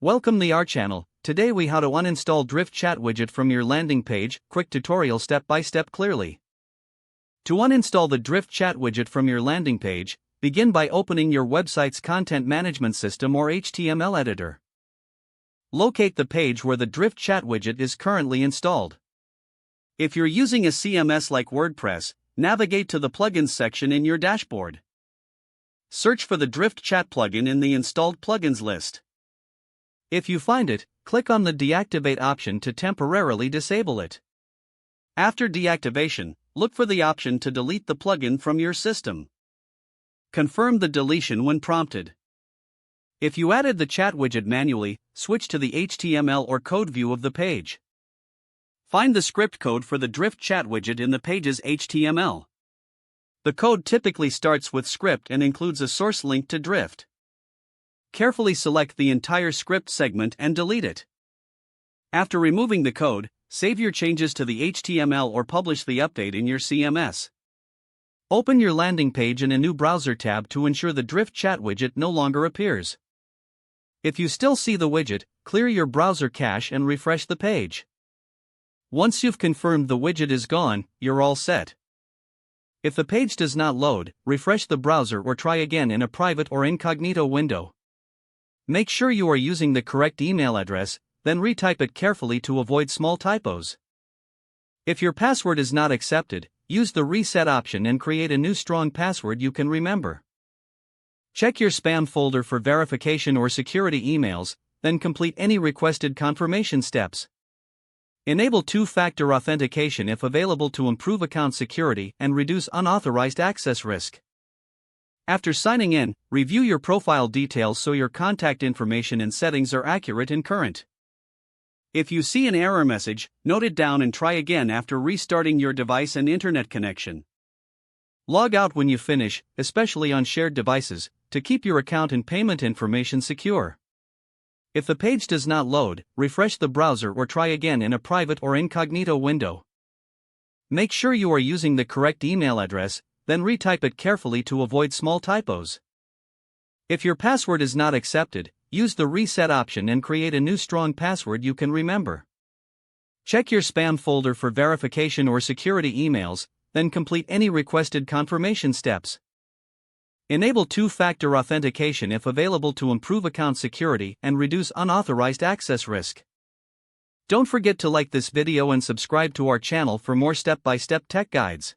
Welcome to our channel. Today we how to uninstall Drift chat widget from your landing page. Quick tutorial step by step clearly. To uninstall the Drift chat widget from your landing page, begin by opening your website's content management system or HTML editor. Locate the page where the Drift chat widget is currently installed. If you're using a CMS like WordPress, navigate to the plugins section in your dashboard. Search for the Drift chat plugin in the installed plugins list. If you find it, click on the deactivate option to temporarily disable it. After deactivation, look for the option to delete the plugin from your system. Confirm the deletion when prompted. If you added the chat widget manually, switch to the HTML or code view of the page. Find the script code for the Drift chat widget in the page's HTML. The code typically starts with script and includes a source link to Drift. Carefully select the entire script segment and delete it. After removing the code, save your changes to the HTML or publish the update in your CMS. Open your landing page in a new browser tab to ensure the Drift chat widget no longer appears. If you still see the widget, clear your browser cache and refresh the page. Once you've confirmed the widget is gone, you're all set. If the page does not load, refresh the browser or try again in a private or incognito window. Make sure you are using the correct email address, then retype it carefully to avoid small typos. If your password is not accepted, use the reset option and create a new strong password you can remember. Check your spam folder for verification or security emails, then complete any requested confirmation steps. Enable two-factor authentication if available to improve account security and reduce unauthorized access risk. After signing in, review your profile details so your contact information and settings are accurate and current. If you see an error message, note it down and try again after restarting your device and internet connection. Log out when you finish, especially on shared devices, to keep your account and payment information secure. If the page does not load, refresh the browser or try again in a private or incognito window. Make sure you are using the correct email address, then retype it carefully to avoid small typos. If your password is not accepted, use the reset option and create a new strong password you can remember. Check your spam folder for verification or security emails, then complete any requested confirmation steps. Enable two-factor authentication if available to improve account security and reduce unauthorized access risk. Don't forget to like this video and subscribe to our channel for more step-by-step tech guides.